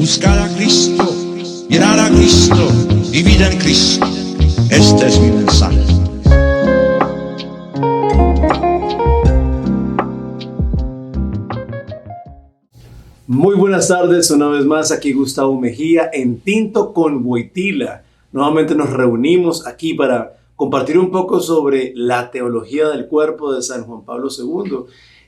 buscar a Cristo, mirar a Cristo, vivir en Cristo. Este es mi mensaje. Muy buenas tardes, una vez más aquí Gustavo Mejía en Tinto con Wojtyla. Nuevamente nos reunimos aquí para compartir un poco sobre la teología del cuerpo de San Juan Pablo II.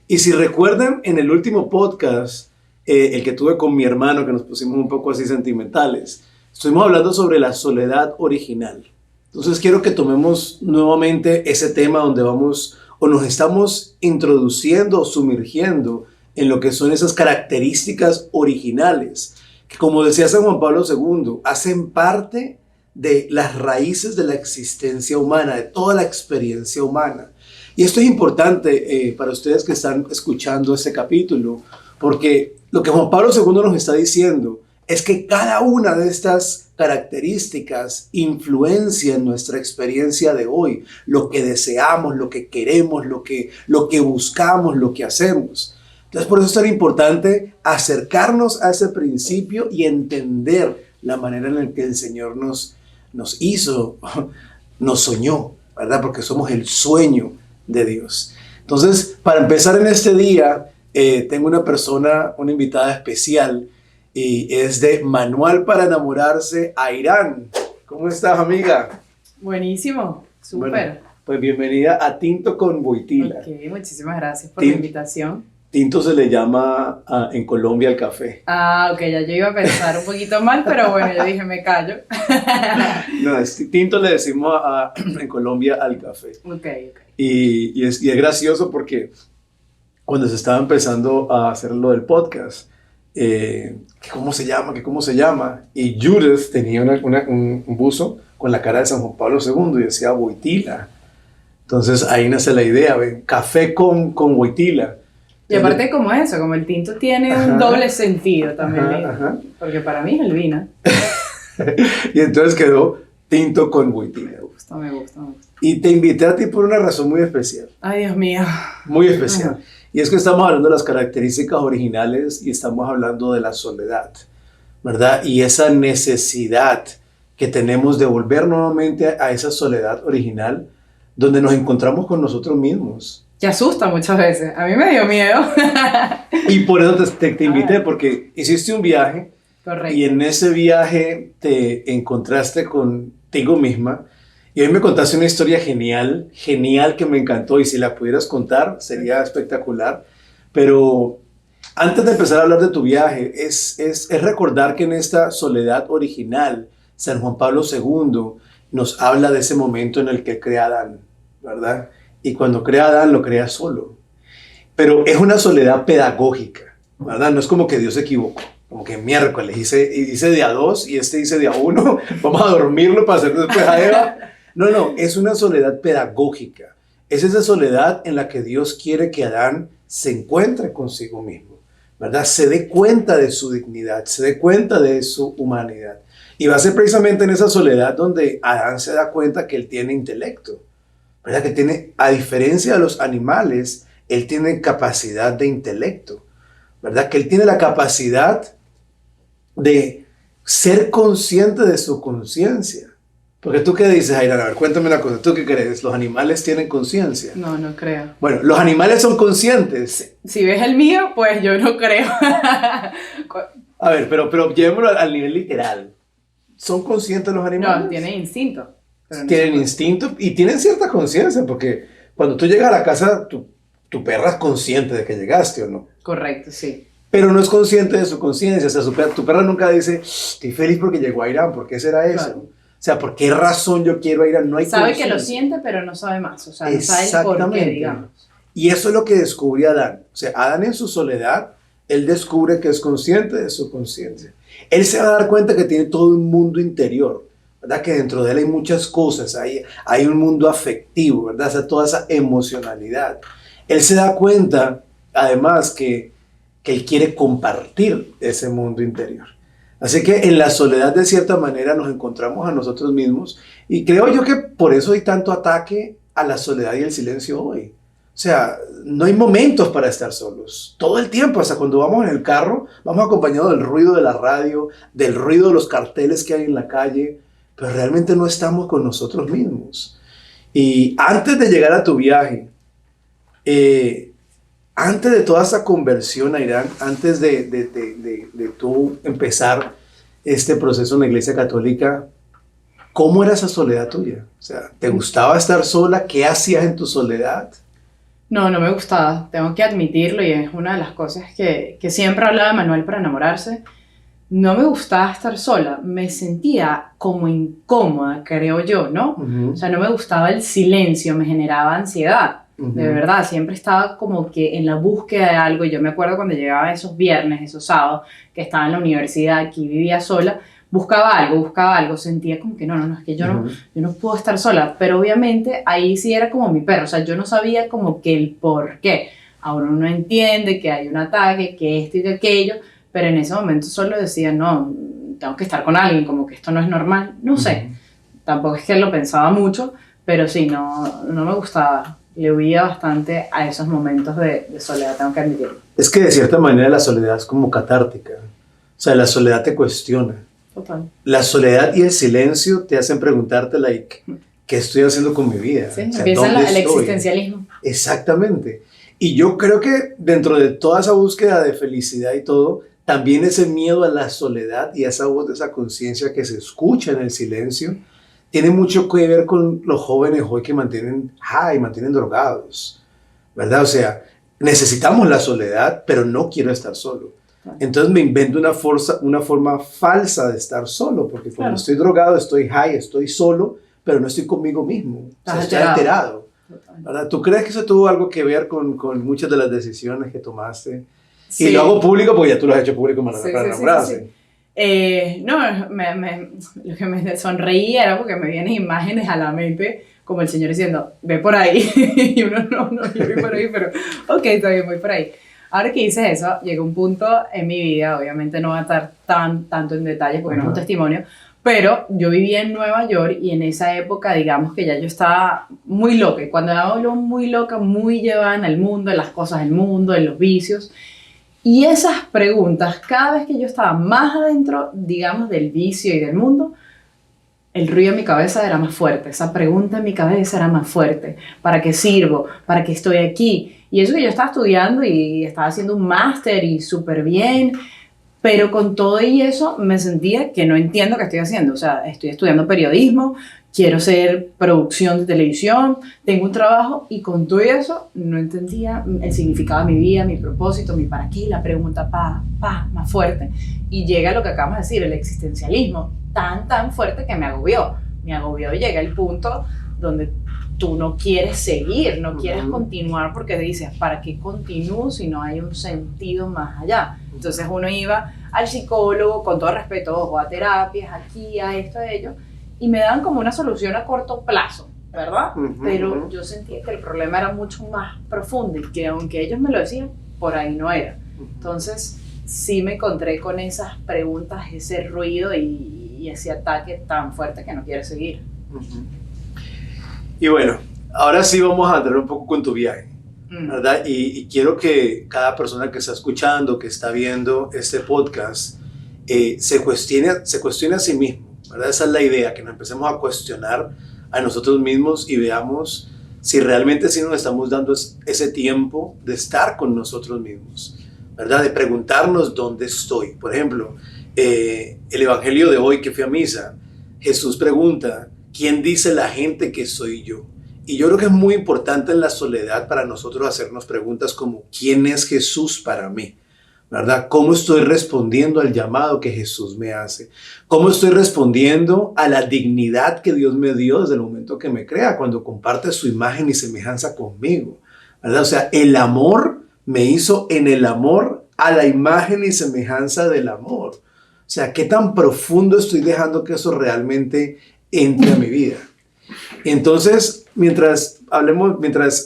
Y si recuerdan, en el último podcast, el que tuve con mi hermano, que nos pusimos un poco así sentimentales, estuvimos hablando sobre la soledad original. Entonces quiero que tomemos nuevamente ese tema donde vamos o nos estamos introduciendo o sumergiendo en lo que son esas características originales, que como decía San Juan Pablo II, hacen parte de las raíces de la existencia humana, de toda la experiencia humana. Y esto es importante para ustedes que están escuchando este capítulo, porque lo que Juan Pablo II nos está diciendo es que cada una de estas características influencia en nuestra experiencia de hoy, lo que deseamos, lo que queremos, lo que buscamos, lo que hacemos. Entonces, por eso es tan importante acercarnos a ese principio y entender la manera en la que el Señor nos hizo, nos soñó, ¿verdad? Porque somos el sueño de Dios. Entonces, para empezar en este día, tengo una invitada especial, y es de Manual para Enamorarse a Irán. ¿Cómo estás, amiga? Buenísimo, súper. Bueno, pues bienvenida a Tinto con Wojtyla. Ok, muchísimas gracias por la invitación. Tinto se le llama en Colombia el café. Ah, ok, ya yo iba a pensar un poquito mal, pero bueno, yo dije, me callo. No, tinto le decimos en Colombia al café. Ok. Y es gracioso porque cuando se estaba empezando a hacer lo del podcast, ¿cómo se llama? Y Judith tenía un buzo con la cara de San Juan Pablo II y decía Wojtyla. Entonces ahí nace la idea, ¿ven? Café con Wojtyla. Y aparte como eso, como el tinto tiene un doble sentido también, porque para mí es el vino. Y entonces quedó Tinto con Wojtyla. Me gusta. Y te invité a ti por una razón muy especial. Ay, Dios mío. Muy especial. Y es que estamos hablando de las características originales y estamos hablando de la soledad, ¿verdad? Y esa necesidad que tenemos de volver nuevamente a esa soledad original donde nos encontramos con nosotros mismos. Que asusta muchas veces. A mí me dio miedo. Y por eso te invité, porque hiciste un viaje. Correcto. Y en ese viaje te encontraste contigo misma. Y hoy me contaste una historia genial que me encantó. Y si la pudieras contar, sería espectacular. Pero antes de empezar a hablar de tu viaje, es recordar que en esta soledad original, San Juan Pablo II nos habla de ese momento en el que crea a Adán, ¿verdad? Y cuando crea a Adán, lo crea solo. Pero es una soledad pedagógica, ¿verdad? No es como que Dios se equivocó. Como que miércoles hice de a dos y hice de a uno. Vamos a dormirlo para hacer después a Eva. No, es una soledad pedagógica. Es esa soledad en la que Dios quiere que Adán se encuentre consigo mismo, ¿verdad? Se dé cuenta de su dignidad, se dé cuenta de su humanidad. Y va a ser precisamente en esa soledad donde Adán se da cuenta que él tiene intelecto, ¿verdad? Que tiene, a diferencia de los animales, él tiene capacidad de intelecto, ¿verdad? Que él tiene la capacidad de ser consciente de su conciencia. Porque tú qué dices, Ayrán, a ver, cuéntame una cosa, ¿tú qué crees? ¿Los animales tienen conciencia? No creo. Bueno, los animales son conscientes. Si ves el mío, pues yo no creo. A ver, pero llevémoslo al nivel literal. ¿Son conscientes los animales? No, tienen instinto. Tienen instinto y tienen cierta conciencia, porque cuando tú llegas a la casa, tu perra es consciente de que llegaste o no. Correcto, sí. Pero no es consciente de su conciencia. O sea, tu perra nunca dice, estoy feliz porque llegó a Irán. ¿Por qué será eso? Claro. O sea, ¿por qué razón yo quiero ir a Irán? No hay Sabe conciencia. que lo siente, pero no sabe más. O sea, no sabe el por qué, digamos. Y eso es lo que descubre Adán. O sea, Adán en su soledad, él descubre que es consciente de su conciencia. Él se va a dar cuenta que tiene todo un mundo interior, ¿verdad? Que dentro de él hay muchas cosas, hay un mundo afectivo, ¿verdad? O sea, toda esa emocionalidad. Él se da cuenta, además, que él quiere compartir ese mundo interior. Así que en la soledad, de cierta manera, nos encontramos a nosotros mismos. Y creo yo que por eso hay tanto ataque a la soledad y el silencio hoy. O sea, no hay momentos para estar solos. Todo el tiempo, hasta cuando vamos en el carro, vamos acompañados del ruido de la radio, del ruido de los carteles que hay en la calle, pero realmente no estamos con nosotros mismos. Y antes de llegar a tu viaje, antes de toda esa conversión a Irán, antes de tú empezar este proceso en la Iglesia Católica, ¿cómo era esa soledad tuya? O sea, ¿te gustaba estar sola? ¿Qué hacías en tu soledad? No, no me gustaba, tengo que admitirlo y es una de las cosas que siempre hablaba de Manuel para enamorarse. No me gustaba estar sola, me sentía como incómoda, creo yo, ¿no? O sea, no me gustaba el silencio, me generaba ansiedad. De verdad, siempre estaba como que en la búsqueda de algo. Yo me acuerdo cuando llegaba esos viernes, esos sábados, que estaba en la universidad, aquí vivía sola, buscaba algo, sentía como que no, es que yo no puedo estar sola, pero obviamente ahí sí era como mi perro, o sea, yo no sabía como que el por qué. Ahora uno entiende que hay un ataque, que esto y que aquello, pero en ese momento solo decía, no, tengo que estar con alguien, como que esto no es normal, no sé, tampoco es que lo pensaba mucho, pero sí, no me gustaba, le huía bastante a esos momentos de soledad, tengo que admitirlo. Es que de cierta manera la soledad es como catártica, o sea, la soledad te cuestiona. Total. La soledad y el silencio te hacen preguntarte, like, ¿qué estoy haciendo con mi vida? Sí, o sea, empieza ¿dónde el estoy? existencialismo. Exactamente. Y yo creo que dentro de toda esa búsqueda de felicidad y todo, también ese miedo a la soledad y esa voz, esa conciencia que se escucha en el silencio, tiene mucho que ver con los jóvenes hoy que mantienen high, mantienen drogados, ¿verdad? O sea, necesitamos la soledad, pero no quiero estar solo. Entonces me invento una forma falsa de estar solo, porque cuando estoy drogado, estoy high, estoy solo, pero no estoy conmigo mismo, o sea, estoy alterado. ¿Verdad? ¿Tú crees que eso tuvo algo que ver con muchas de las decisiones que tomaste? Sí. Y lo hago público porque ya tú lo has hecho público para enamorarse. No, lo que me sonreía era porque me vienen imágenes a la mente, como el Señor diciendo, ve por ahí, y uno no, yo voy por ahí, pero ok, está bien, voy por ahí. Ahora que dices eso, llegó un punto en mi vida, obviamente no voy a estar tanto en detalles porque no es un testimonio, pero yo vivía en Nueva York y en esa época, digamos que ya yo estaba muy loca. Y cuando hablo muy loca, muy llevada en el mundo, en las cosas del mundo, en los vicios. Y esas preguntas, cada vez que yo estaba más adentro, digamos, del vicio y del mundo, el ruido en mi cabeza era más fuerte. Esa pregunta en mi cabeza era más fuerte. ¿Para qué sirvo? ¿Para qué estoy aquí? Y eso que yo estaba estudiando y estaba haciendo un máster y súper bien, pero con todo y eso me sentía que no entiendo qué estoy haciendo. O sea, estoy estudiando periodismo, quiero hacer producción de televisión, tengo un trabajo y con todo eso no entendía el significado de mi vida, mi propósito, mi para qué, la pregunta más fuerte. Y llega lo que acabamos de decir, el existencialismo, tan fuerte que me agobió y llega el punto donde tú no quieres seguir, no quieres continuar porque dices, ¿para qué continúo si no hay un sentido más allá? Entonces uno iba al psicólogo, con todo respeto, ojo, a terapias, aquí, a esto, a ello, y me daban como una solución a corto plazo, ¿verdad? Pero yo sentía que el problema era mucho más profundo y que aunque ellos me lo decían, por ahí no era. Entonces sí me encontré con esas preguntas, ese ruido y ese ataque tan fuerte que no quiero seguir. Y bueno, ahora sí vamos a entrar un poco con tu viaje, ¿verdad? Y quiero que cada persona que está escuchando, que está viendo este podcast, se cuestione a sí mismo, ¿verdad? Esa es la idea, que nos empecemos a cuestionar a nosotros mismos y veamos si realmente sí nos estamos dando ese tiempo de estar con nosotros mismos, ¿verdad? De preguntarnos dónde estoy. Por ejemplo, el evangelio de hoy que fui a misa, Jesús pregunta, ¿quién dice la gente que soy yo? Y yo creo que es muy importante en la soledad para nosotros hacernos preguntas como ¿quién es Jesús para mí? ¿Verdad? ¿Cómo estoy respondiendo al llamado que Jesús me hace? ¿Cómo estoy respondiendo a la dignidad que Dios me dio desde el momento que me crea, cuando comparte su imagen y semejanza conmigo? ¿Verdad? O sea, el amor me hizo en el amor a la imagen y semejanza del amor. O sea, ¿qué tan profundo estoy dejando que eso realmente entre a mi vida? Entonces, mientras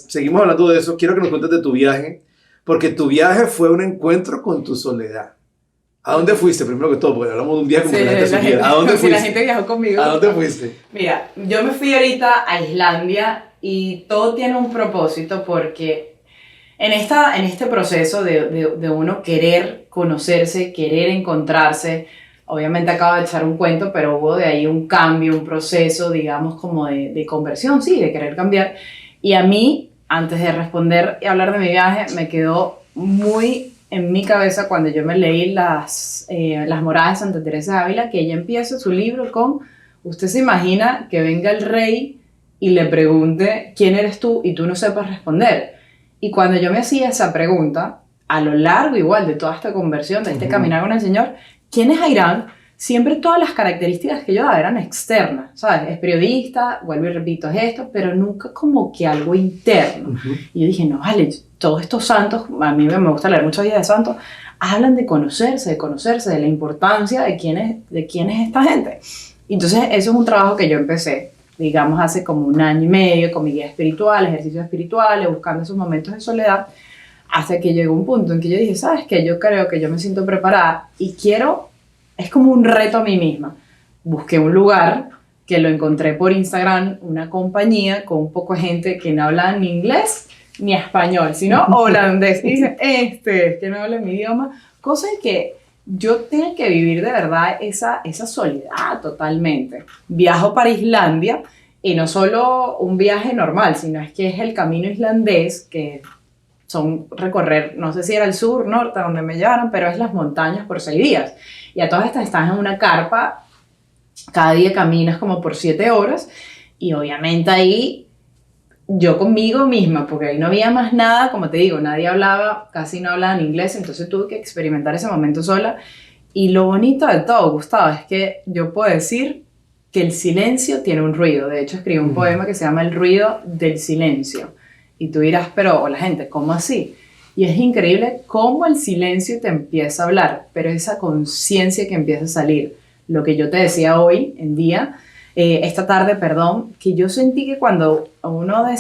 seguimos hablando de eso, quiero que nos cuentes de tu viaje, porque tu viaje fue un encuentro con tu soledad. ¿A dónde fuiste? Primero que todo, porque hablamos de un viaje como que la gente supiera. ¿A dónde fuiste? La gente viajó conmigo. ¿A dónde fuiste? Mira, yo me fui ahorita a Islandia y todo tiene un propósito porque en este proceso de uno querer conocerse, querer encontrarse, obviamente acabo de echar un cuento, pero hubo de ahí un cambio, un proceso, digamos, como de conversión, sí, de querer cambiar. Y a mí, antes de responder y hablar de mi viaje, me quedó muy en mi cabeza cuando yo me leí las Moradas de Santa Teresa de Ávila, que ella empieza su libro con: usted se imagina que venga el rey y le pregunte quién eres tú y tú no sepas responder. Y cuando yo me hacía esa pregunta, a lo largo igual de toda esta conversión, de este caminar con el Señor, ¿quién es Airán? Siempre todas las características que yo daba eran externas, ¿sabes? Es periodista, vuelvo y repito, es esto, pero nunca como que algo interno. Y yo dije, no, vale, todos estos santos, a mí me gusta leer muchas vidas de santos, hablan de conocerse, de la importancia de quién es esta gente. Entonces, eso es un trabajo que yo empecé, digamos, hace como 1 año y medio, con mi guía espiritual, ejercicios espirituales, buscando esos momentos de soledad, hasta que llegó un punto en que yo dije, ¿sabes qué? Yo creo que yo me siento preparada y quiero, es como un reto a mí misma. Busqué un lugar que lo encontré por Instagram, una compañía con un poco de gente que no habla ni inglés ni español, sino holandés. Y dije, que no habla mi idioma, cosa en que yo tengo que vivir de verdad esa soledad totalmente. Viajo para Islandia y no solo un viaje normal, sino es que es el camino islandés, que son recorrer, no sé si era el sur, norte, donde me llevaron, pero es las montañas por 6 días. Y a todas estas estás en una carpa, cada día caminas como por 7 horas, y obviamente ahí yo conmigo misma, porque ahí no había más nada, como te digo, nadie hablaba, casi no hablaban inglés, entonces tuve que experimentar ese momento sola. Y lo bonito de todo, Gustavo, es que yo puedo decir que el silencio tiene un ruido. De hecho, escribí un poema que se llama El ruido del silencio. Y tú dirás, pero la gente, ¿cómo así? Y es increíble cómo el silencio te empieza a hablar, pero esa conciencia que empieza a salir. Lo que yo te decía hoy en día, esta tarde, perdón, que yo sentí que cuando uno de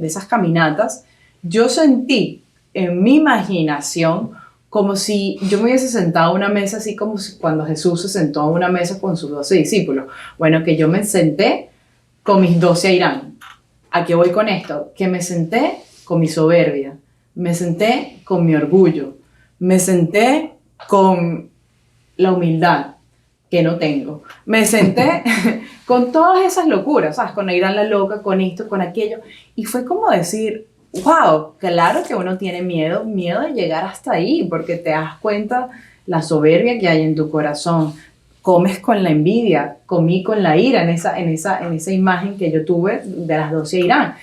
esas caminatas, yo sentí en mi imaginación como si yo me hubiese sentado a una mesa, así como cuando Jesús se sentó a una mesa con sus 12 discípulos. Bueno, que yo me senté con mis 12 Airán. ¿A qué voy con esto? Que me senté con mi soberbia, me senté con mi orgullo, me senté con la humildad que no tengo, me senté con todas esas locuras, ¿sabes? Con Airán la loca, con esto, con aquello, y fue como decir, wow, claro que uno tiene miedo de llegar hasta ahí, porque te das cuenta la soberbia que hay en tu corazón. Comes con la envidia, comí con la ira en esa imagen que yo tuve de las 12 Airán.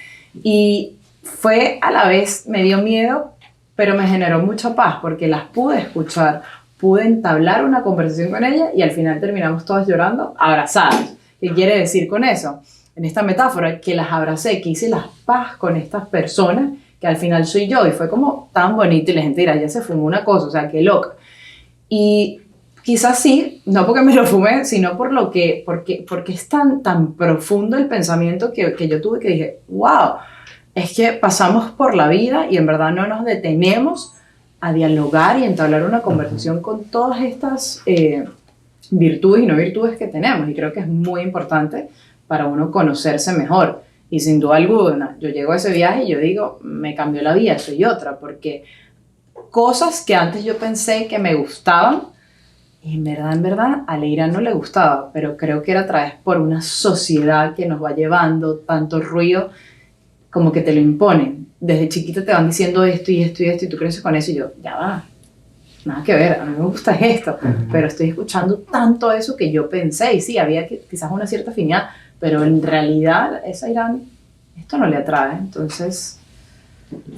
Y fue a la vez, me dio miedo, pero me generó mucha paz porque las pude escuchar, pude entablar una conversación con ella y al final terminamos todas llorando, abrazadas. ¿Qué quiere decir con eso? En esta metáfora, que las abracé, que hice la paz con estas personas, que al final soy yo, y fue como tan bonito, y la gente dirá, ya se fumó una cosa, o sea, qué loca. Y quizás sí, no porque me lo fumé, sino porque es tan profundo el pensamiento que yo tuve, que dije, wow, es que pasamos por la vida y en verdad no nos detenemos a dialogar y entablar una conversación con todas estas virtudes y no virtudes que tenemos, y creo que es muy importante para uno conocerse mejor. Y sin duda alguna, yo llego a ese viaje y yo digo, me cambió la vida, soy otra, porque cosas que antes yo pensé que me gustaban, en verdad, a Leira no le gustaba, pero creo que era a través por una sociedad que nos va llevando tanto ruido, como que te lo imponen. Desde chiquita te van diciendo esto y esto y esto, y tú creces con eso, y yo, ya va, nada que ver, a mí me gusta esto, pero estoy escuchando tanto eso que yo pensé, y sí, había quizás una cierta afinidad, pero en realidad esa Airán, esto no le atrae. Entonces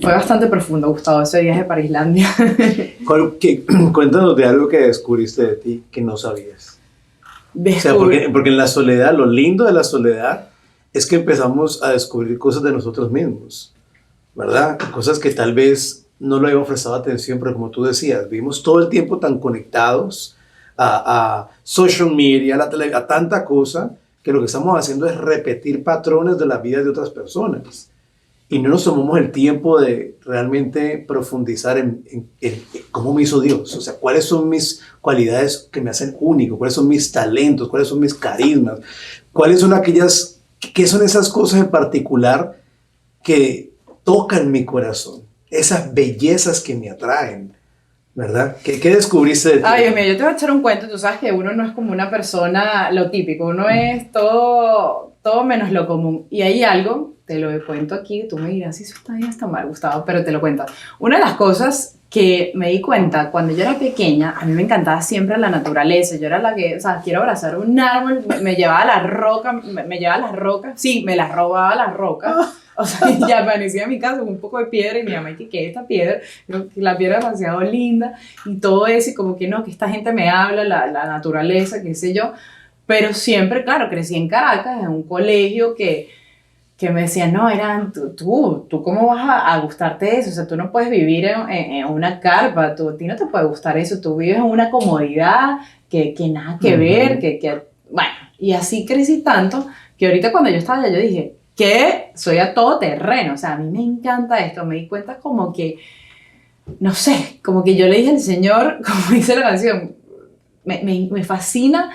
fue bastante profundo, Gustavo, ese viaje para Islandia. Cuéntanos de algo que descubriste de ti que no sabías. O sea, porque en la soledad, lo lindo de la soledad es que empezamos a descubrir cosas de nosotros mismos, ¿verdad? Cosas que tal vez no le habíamos prestado atención, pero como tú decías, vivimos todo el tiempo tan conectados a social media, a tanta cosa, que lo que estamos haciendo es repetir patrones de la vida de otras personas. Y no nos tomamos el tiempo de realmente profundizar en cómo me hizo Dios. O sea, cuáles son mis cualidades que me hacen único, cuáles son mis talentos, cuáles son mis carismas, cuáles son aquellas ¿Qué son esas cosas en particular que tocan mi corazón? Esas bellezas que me atraen, ¿verdad? ¿Qué descubriste de ti? Ay, Dios mío, yo te voy a echar un cuento. Tú sabes que uno no es como una persona lo típico, uno es todo menos lo común. Y hay algo, te lo cuento aquí, tú me dirás si eso está bien, está mal, Gustavo, pero te lo cuento. Una de las cosas que me di cuenta cuando yo era pequeña, a mí me encantaba siempre la naturaleza. Yo era la que, o sea, quiero abrazar un árbol, me llevaba a la roca, me llevaba a las rocas, sí, me las robaba a las rocas. O sea, ya amanecía en mi casa con un poco de piedra y mi mamá, ¿qué es esta piedra? Creo que la piedra es demasiado linda y todo eso, y como que no, que esta gente me habla, la naturaleza, qué sé yo. Pero siempre, claro, crecí en Caracas, en un colegio que me decían, no, Irán, tú ¿cómo vas a gustarte eso? O sea, tú no puedes vivir en una carpa, a ti no te puede gustar eso, tú vives en una comodidad que nada que ver, bueno, y así crecí tanto que ahorita cuando yo estaba allá yo dije, que soy a todo terreno, o sea, a mí me encanta esto, me di cuenta como que, no sé, como que yo le dije al Señor, como dice la canción, me fascina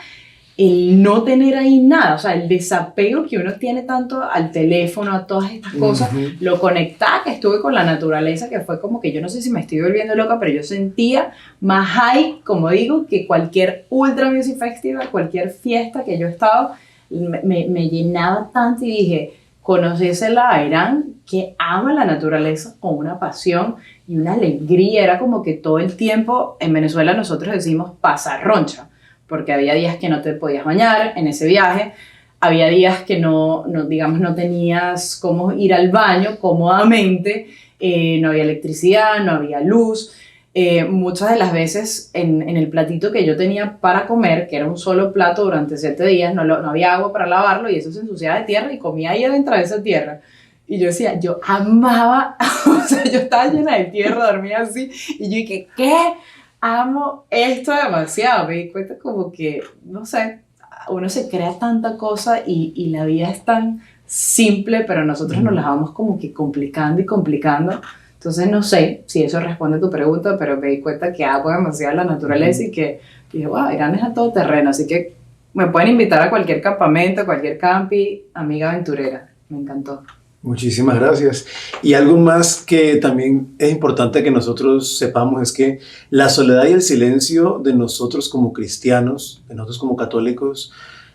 el no tener ahí nada, o sea, el desapego que uno tiene tanto al teléfono, a todas estas cosas, lo conectada que estuve con la naturaleza, que fue como que yo no sé si me estoy volviendo loca, pero yo sentía más high, como digo, que cualquier Ultra Music Festival, cualquier fiesta que yo he estado, me llenaba tanto y dije, conocésela a Irán, que ama la naturaleza con una pasión y una alegría. Era como que todo el tiempo, en Venezuela nosotros decimos pasarroncha, porque había días que no te podías bañar en ese viaje, había días que no tenías cómo ir al baño cómodamente, no había electricidad, no había luz. Muchas de las veces en el platito que yo tenía para comer, que era un solo plato durante 7 días, no había agua para lavarlo y eso se ensuciaba de tierra y comía ahí adentro de esa tierra. Y yo decía, yo amaba, o sea, yo estaba llena de tierra, dormía así, y yo dije, ¿qué? Amo esto demasiado. Me di cuenta como que, no sé, uno se crea tanta cosa y la vida es tan simple, pero nosotros nos la vamos como que complicando y complicando. Entonces no sé si eso responde a tu pregunta, pero me di cuenta que amo demasiado la naturaleza y que dije, wow, Irán es a todo terreno, así que me pueden invitar a cualquier campamento, cualquier campi, amiga aventurera. Me encantó. Muchísimas gracias. Y algo más que también es importante que nosotros sepamos es que la soledad y el silencio de nosotros como cristianos, de nosotros como católicos,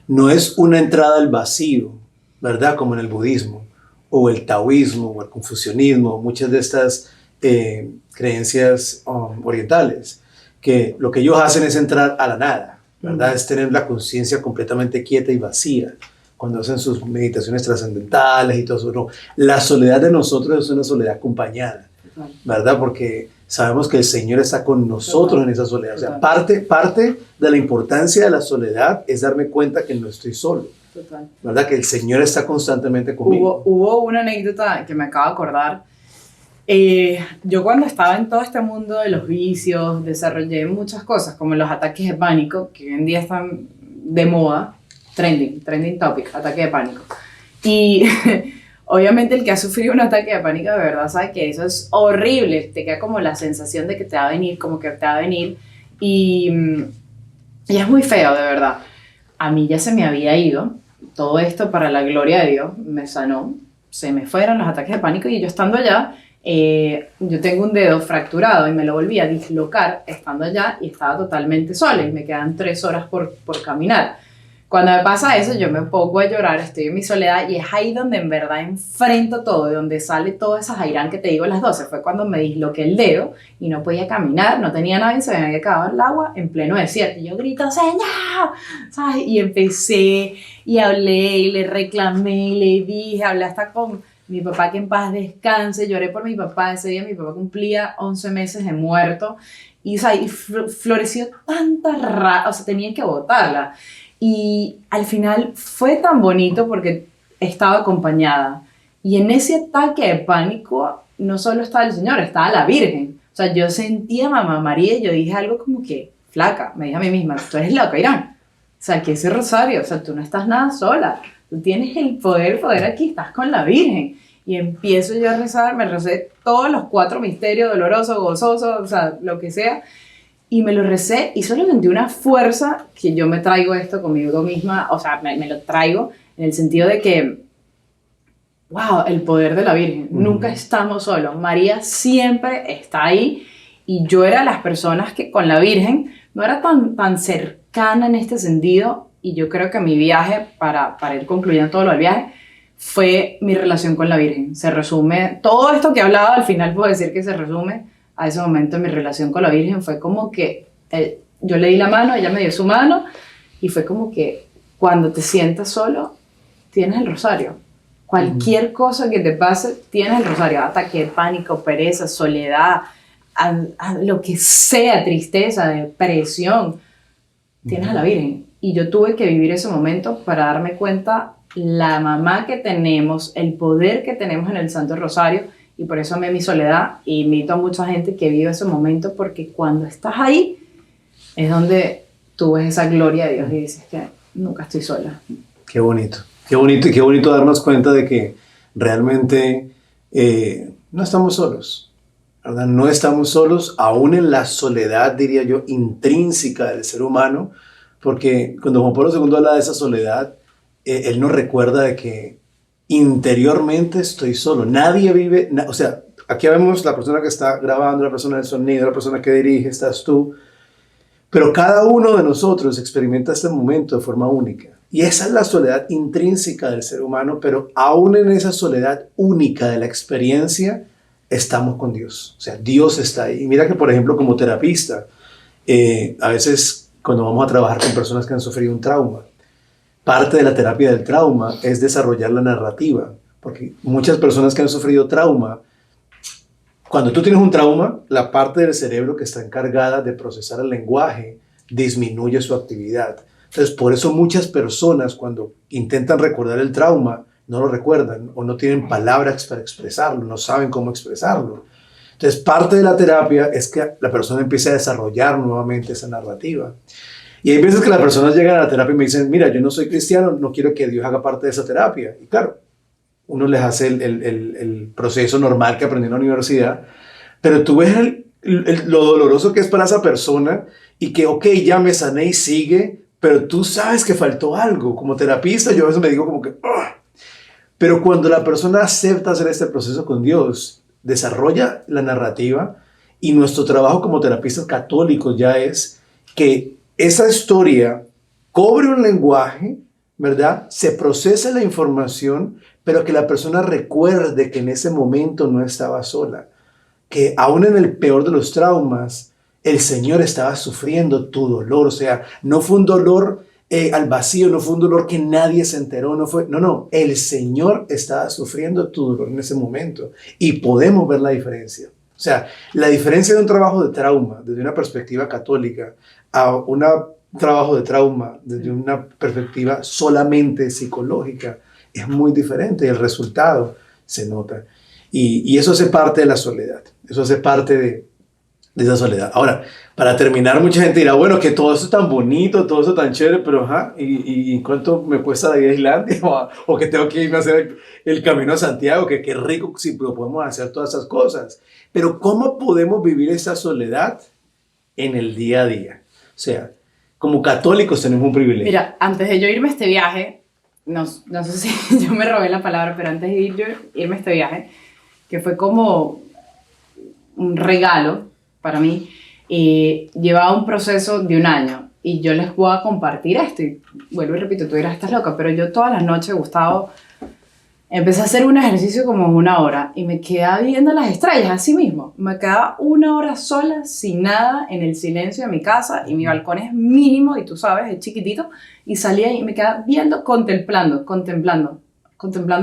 no es una entrada al vacío, ¿verdad? Como en el budismo, o el taoísmo, o el confucianismo, muchas de estas creencias orientales, que lo que ellos hacen es entrar a la nada, ¿verdad? Es tener la conciencia completamente quieta y vacía cuando hacen sus meditaciones trascendentales y todo eso. No, la soledad de nosotros es una soledad acompañada, ¿verdad? Porque sabemos que el Señor está con nosotros en esa soledad. O sea, parte de la importancia de la soledad es darme cuenta que no estoy solo. Total. ¿Verdad? Que el Señor está constantemente conmigo. Hubo una anécdota que me acabo de acordar. Yo cuando estaba en todo este mundo de los vicios, desarrollé muchas cosas, como los ataques de pánico, que hoy en día están de moda, trending topic, ataque de pánico. Y obviamente el que ha sufrido un ataque de pánico de verdad sabe que eso es horrible, te queda como la sensación de que te va a venir, como que te va a venir, y es muy feo, de verdad. A mí ya se me había ido, todo esto para la gloria de Dios, me sanó, se me fueron los ataques de pánico y yo estando allá, yo tengo un dedo fracturado y me lo volví a dislocar estando allá y estaba totalmente sola y me quedan 3 horas por caminar. Cuando me pasa eso, yo me pongo a llorar, estoy en mi soledad y es ahí donde en verdad enfrento todo, de donde sale toda esa jairán que te digo a las 12. Fue cuando me disloqué el dedo y no podía caminar, no tenía nadie, se me había acabado el agua en pleno desierto. Y yo grito, ¡Señor! ¿Sabes? Y empecé y hablé y le reclamé y le dije, hablé hasta con mi papá, que en paz descanse, lloré por mi papá. Ese día mi papá cumplía 11 meses de muerto y, ¿sabes? Y floreció tanta rabia, o sea, tenía que botarla. Y al final fue tan bonito porque estaba acompañada. Y en ese ataque de pánico no solo estaba el Señor, estaba la Virgen. O sea, yo sentía a Mamá María y yo dije algo como que, flaca, me dije a mí misma, tú eres loca, Irán. O sea, que ese rosario, o sea, tú no estás nada sola. Tú tienes el poder aquí, estás con la Virgen. Y empiezo yo a rezar, me recé todos los 4 misterios, doloroso, gozoso, o sea, lo que sea. Y me lo recé y solo sentí una fuerza que yo me traigo esto conmigo misma, o sea, me lo traigo en el sentido de que wow, el poder de la Virgen. Nunca estamos solos. María siempre está ahí. Y yo era de las personas que con la Virgen no era tan cercana en este sentido. Y yo creo que mi viaje, para ir concluyendo todo lo del viaje, fue mi relación con la Virgen. Se resume, todo esto que he hablado, al final puedo decir que se resume a ese momento. Mi relación con la Virgen fue como que yo le di la mano, ella me dio su mano, y fue como que cuando te sientas solo, tienes el rosario. Cualquier cosa que te pase, tienes el rosario. Ataque, pánico, pereza, soledad, lo que sea, tristeza, depresión, tienes a la Virgen. Y yo tuve que vivir ese momento para darme cuenta la mamá que tenemos, el poder que tenemos en el Santo Rosario, y por eso amé mi soledad, y invito a mucha gente que vive ese momento, porque cuando estás ahí es donde tú ves esa gloria de Dios y dices que nunca estoy sola. Qué bonito, qué bonito, y qué bonito darnos cuenta de que realmente no estamos solos, ¿verdad? No estamos solos, aún en la soledad, diría yo, intrínseca del ser humano, porque cuando Juan Pablo II habla de esa soledad, él nos recuerda de que interiormente estoy solo. Nadie vive, o sea, aquí vemos la persona que está grabando, la persona del sonido, la persona que dirige, estás tú, pero cada uno de nosotros experimenta este momento de forma única. Y esa es la soledad intrínseca del ser humano, pero aún en esa soledad única de la experiencia, estamos con Dios. O sea, Dios está ahí. Y mira que, por ejemplo, como terapista, a veces cuando vamos a trabajar con personas que han sufrido un trauma, parte de la terapia del trauma es desarrollar la narrativa, porque muchas personas que han sufrido trauma, cuando tú tienes un trauma, la parte del cerebro que está encargada de procesar el lenguaje disminuye su actividad. Entonces, por eso muchas personas cuando intentan recordar el trauma, no lo recuerdan o no tienen palabras para expresarlo, no saben cómo expresarlo. Entonces, parte de la terapia es que la persona empiece a desarrollar nuevamente esa narrativa. Y hay veces que las personas llegan a la terapia y me dicen, mira, yo no soy cristiano, no quiero que Dios haga parte de esa terapia. Y claro, uno les hace el proceso normal que aprendió en la universidad, pero tú ves lo doloroso que es para esa persona y que, ok, ya me sané y sigue, pero tú sabes que faltó algo. Como terapista, yo a veces me digo como que, ¡ah! Pero cuando la persona acepta hacer este proceso con Dios, desarrolla la narrativa, y nuestro trabajo como terapistas católicos ya es que esa historia cobre un lenguaje, ¿verdad? Se procesa la información, pero que la persona recuerde que en ese momento no estaba sola, que aún en el peor de los traumas, el Señor estaba sufriendo tu dolor. O sea, no fue un dolor al vacío, no fue un dolor que nadie se enteró, no, el Señor estaba sufriendo tu dolor en ese momento, y podemos ver la diferencia. O sea, la diferencia de un trabajo de trauma desde una perspectiva católica a un trabajo de trauma desde una perspectiva solamente psicológica es muy diferente, el resultado se nota, y eso hace parte de la soledad, eso hace parte de esa soledad. Ahora, para terminar, mucha gente dirá, bueno, que todo eso es tan bonito, todo eso tan chévere, pero ajá, ¿y cuánto me cuesta la ida a Islandia? O que tengo que irme a hacer el camino a Santiago, que qué rico si lo podemos hacer todas esas cosas. Pero ¿cómo podemos vivir esa soledad en el día a día? O sea, como católicos tenemos un privilegio. Mira, antes de yo irme a este viaje, no sé si yo me robé la palabra, pero antes de irme a este viaje, que fue como un regalo para mí, llevaba un proceso de 1 año, y yo les voy a compartir esto, y vuelvo y repito, tú dirás, estás loca, pero yo todas las noches, Gustavo, empecé a hacer un ejercicio como 1 hora, y me quedaba viendo las estrellas así mismo, me quedaba 1 hora sola, sin nada, en el silencio de mi casa, y mi balcón es mínimo, y tú sabes, es chiquitito, y salía y me quedaba viendo, contemplando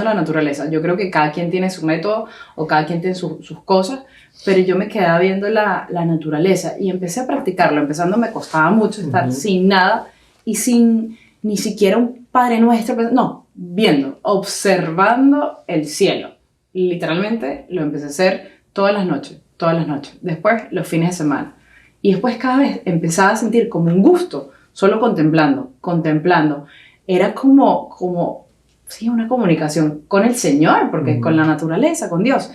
la naturaleza. Yo creo que cada quien tiene su método, o cada quien tiene sus cosas, pero yo me quedaba viendo la naturaleza, y empecé a practicarlo. Empezando me costaba mucho estar sin nada, y sin ni siquiera un Padre Nuestro, no, viendo, observando el cielo. Literalmente lo empecé a hacer todas las noches, después los fines de semana, y después cada vez empezaba a sentir como un gusto, solo contemplando. Era como sí, una comunicación con el Señor, porque con la naturaleza, con Dios.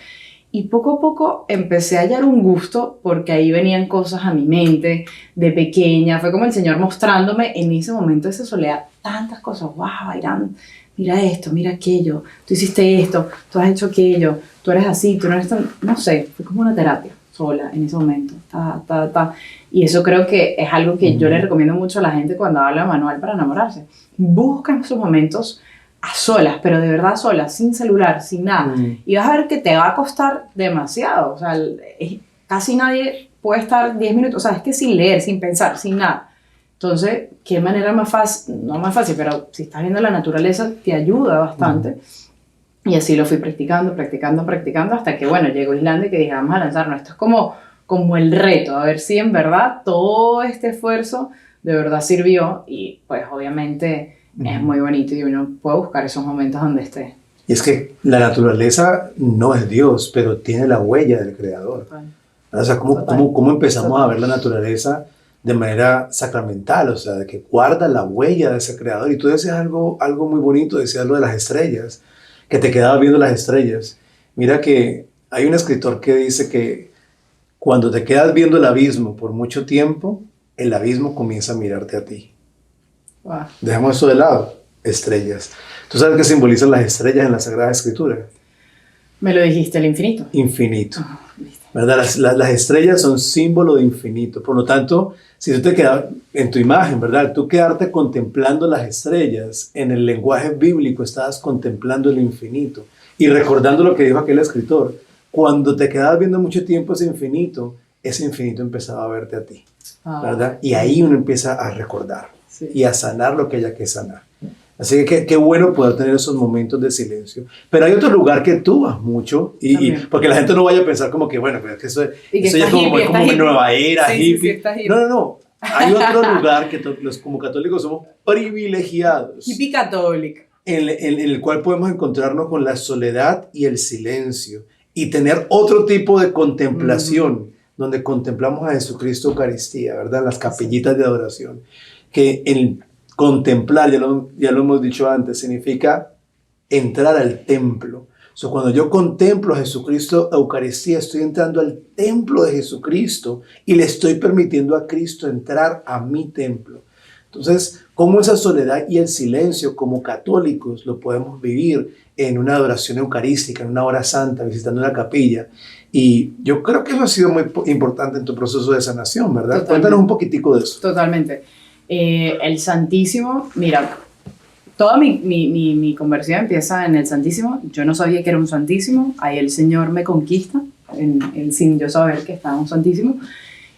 Y poco a poco empecé a hallar un gusto, porque ahí venían cosas a mi mente de pequeña. Fue como el Señor mostrándome en ese momento de esa soledad tantas cosas. ¡Wow, Irán! mira esto, mira aquello, tú hiciste esto, tú has hecho aquello, tú eres así, tú no eres tan... No sé, fue como una terapia sola en ese momento. Y eso creo que es algo que yo le recomiendo mucho a la gente cuando habla de manual para enamorarse. Busca esos momentos a solas, pero de verdad solas, sin celular, sin nada. Y vas a ver que te va a costar demasiado. O sea, casi nadie puede estar 10 minutos, o sea, es que sin leer, sin pensar, sin nada. Entonces, qué manera más fácil, no más fácil, pero si estás viendo la naturaleza, te ayuda bastante. Y así lo fui practicando, hasta que, bueno, llegó Islandia y que dije, vamos a lanzarnos. Esto es como el reto, a ver si en verdad todo este esfuerzo de verdad sirvió. Y pues obviamente es muy bonito y uno puede buscar esos momentos donde esté. Y es que la naturaleza no es Dios, pero tiene la huella del Creador. O sea, ¿cómo empezamos a ver la naturaleza de manera sacramental? O sea, de que guarda la huella de ese Creador. Y tú decías algo muy bonito, decías lo de las estrellas, que te quedabas viendo las estrellas. Mira que hay un escritor que dice que cuando te quedas viendo el abismo por mucho tiempo, el abismo comienza a mirarte a ti. Wow. Dejemos eso de lado, estrellas. ¿Tú sabes qué simbolizan las estrellas en la Sagrada Escritura? Me lo dijiste, el infinito. Infinito. ¿Verdad? Las estrellas son símbolo de infinito. Por lo tanto, si tú te quedas en tu imagen, ¿verdad? Tú quedarte contemplando las estrellas, en el lenguaje bíblico estabas contemplando el infinito. Y recordando lo que dijo aquel escritor, cuando te quedabas viendo mucho tiempo ese infinito empezaba a verte a ti, ¿verdad? Y ahí uno empieza a recordar y a sanar lo que haya que sanar. Así que qué bueno poder tener esos momentos de silencio. Pero hay otro lugar que tú vas mucho, porque la gente no vaya a pensar como que, bueno, pero es que eso ya es como nueva era, hippie. No. Hay otro lugar que los como católicos somos privilegiados. Hippie católica. En el cual podemos encontrarnos con la soledad y el silencio. Y tener otro tipo de contemplación, donde contemplamos a Jesucristo Eucaristía, ¿verdad? Las capillitas de adoración. Que el contemplar, ya lo hemos dicho antes, significa entrar al templo. Cuando yo contemplo a Jesucristo Eucaristía, estoy entrando al templo de Jesucristo y le estoy permitiendo a Cristo entrar a mi templo. Entonces, ¿cómo esa soledad y el silencio como católicos lo podemos vivir en una adoración eucarística, en una hora santa, visitando una capilla? Y yo creo que eso ha sido muy importante en tu proceso de sanación, ¿verdad? Totalmente. Cuéntanos un poquitico de eso. Totalmente. El Santísimo, mira, toda mi conversión empieza en el Santísimo. Yo no sabía que era un Santísimo, ahí el Señor me conquista, sin yo saber que estaba un Santísimo.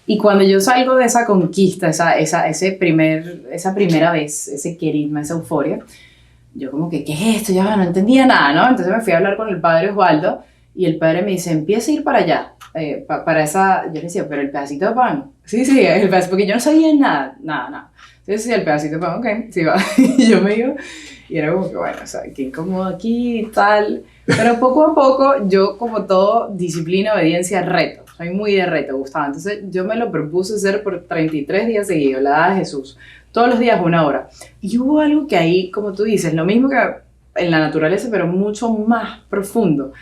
Y cuando yo salgo de esa conquista, esa primera vez, ese querisma, esa euforia, yo como que, ¿qué es esto? Ya no entendía nada, ¿no? Entonces me fui a hablar con el padre Osvaldo y el padre me dice, empieza a ir para allá, para esa... Yo le decía, pero el pedacito de pan. Sí, el pedacito, porque yo no sabía nada. Entonces, sí, el pedacito de pan, ok, sí va. Y yo me iba y era como que, bueno, o sea, qué incómodo aquí y tal. Pero poco a poco, yo como todo, disciplina, obediencia, reto. Soy muy de reto, Gustavo. Entonces yo me lo propuse hacer por 33 días seguidos, la edad de Jesús. Todos los días 1 hora. Y hubo algo que ahí, como tú dices, lo mismo que en la naturaleza, pero mucho más profundo.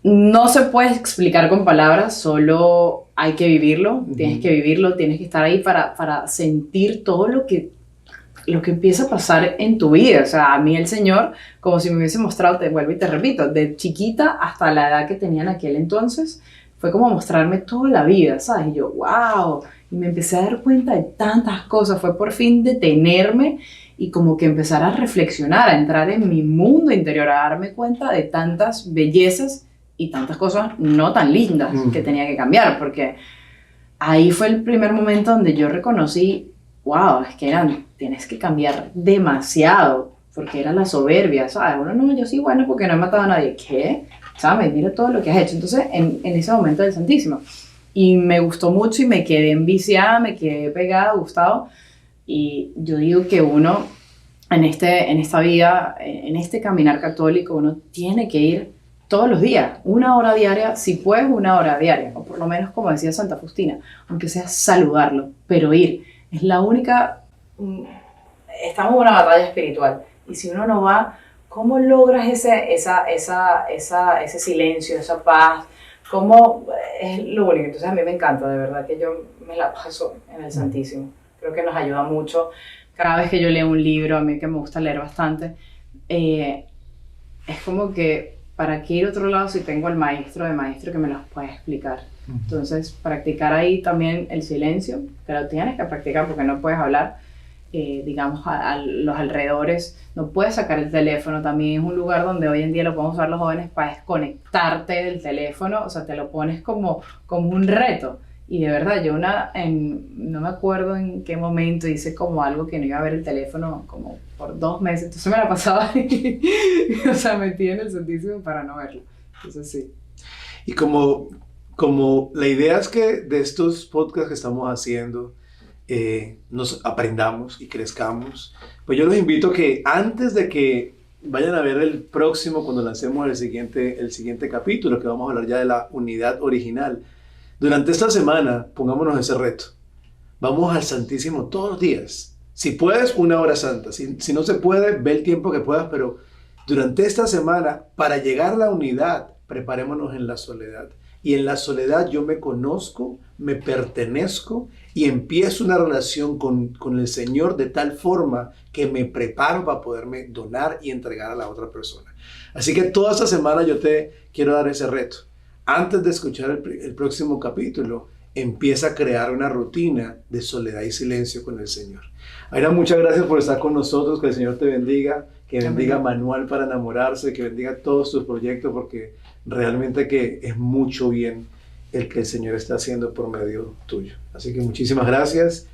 No se puede explicar con palabras, solo hay que vivirlo. Tienes que vivirlo, tienes que estar ahí para sentir todo lo que empieza a pasar en tu vida. O sea, a mí el Señor, como si me hubiese mostrado, te vuelvo y te repito, de chiquita hasta la edad que tenía en aquel entonces, fue como mostrarme toda la vida, ¿sabes? Y yo, wow, y me empecé a dar cuenta de tantas cosas, fue por fin detenerme y como que empezar a reflexionar, a entrar en mi mundo interior, a darme cuenta de tantas bellezas y tantas cosas no tan lindas que tenía que cambiar, porque ahí fue el primer momento donde yo reconocí, wow, es que tienes que cambiar demasiado, porque era la soberbia, ¿sabes? Uno, no, yo sí, bueno, porque no he matado a nadie. ¿Qué? ¿Sabes? Mira todo lo que has hecho. Entonces, en ese momento del Santísimo. Y me gustó mucho y me quedé enviciada, me quedé pegada, Gustavo. Y yo digo que uno, en esta vida, en este caminar católico, uno tiene que ir todos los días, 1 hora diaria, si puedes 1 hora diaria, o por lo menos, como decía Santa Faustina, aunque sea saludarlo, pero ir. Es la única... Estamos en una batalla espiritual. Y si uno no va, ¿cómo logras ese silencio, esa paz? ¿Cómo es lo único? Entonces a mí me encanta, de verdad, que yo me la paso en el Santísimo. Creo que nos ayuda mucho. Cada vez que yo leo un libro, a mí que me gusta leer bastante, es como que, ¿para qué ir a otro lado si tengo al maestro de maestro que me los puede explicar? Entonces, practicar ahí también el silencio, que lo tienes que practicar porque no puedes hablar, digamos, a los alrededores. No puedes sacar el teléfono. También es un lugar donde hoy en día lo podemos usar los jóvenes para desconectarte del teléfono. O sea, te lo pones como un reto. Y de verdad, yo no me acuerdo en qué momento hice como algo que no iba a ver el teléfono como por 2 meses. Entonces me la pasaba ahí, o sea, metí en el Santísimo para no verlo. Entonces sí. Y como la idea es que de estos podcasts que estamos haciendo, nos aprendamos y crezcamos, pues yo los invito a que antes de que vayan a ver el próximo, cuando lancemos el siguiente capítulo, que vamos a hablar ya de la unidad original, durante esta semana pongámonos ese reto. Vamos al Santísimo todos los días. Si puedes, 1 hora santa. Si no se puede, ve el tiempo que puedas, pero durante esta semana, para llegar a la unidad, preparémonos en la soledad. Y en la soledad yo me conozco, me pertenezco y empiezo una relación con el Señor de tal forma que me preparo para poderme donar y entregar a la otra persona. Así que toda esta semana yo te quiero dar ese reto. Antes de escuchar el próximo capítulo, empieza a crear una rutina de soledad y silencio con el Señor. Aira, muchas gracias por estar con nosotros. Que el Señor te bendiga, que bendiga Manual para Enamorarse, que bendiga todos tus proyectos, porque realmente que es mucho bien el que el Señor está haciendo por medio tuyo. Así que muchísimas gracias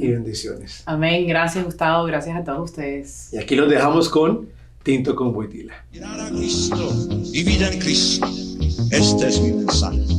y bendiciones. Amén. Gracias, Gustavo. Gracias a todos ustedes. Y aquí los dejamos con Tinto con Wojtyla. Mirar a Cristo y vida en Cristo. Este es mi mensaje.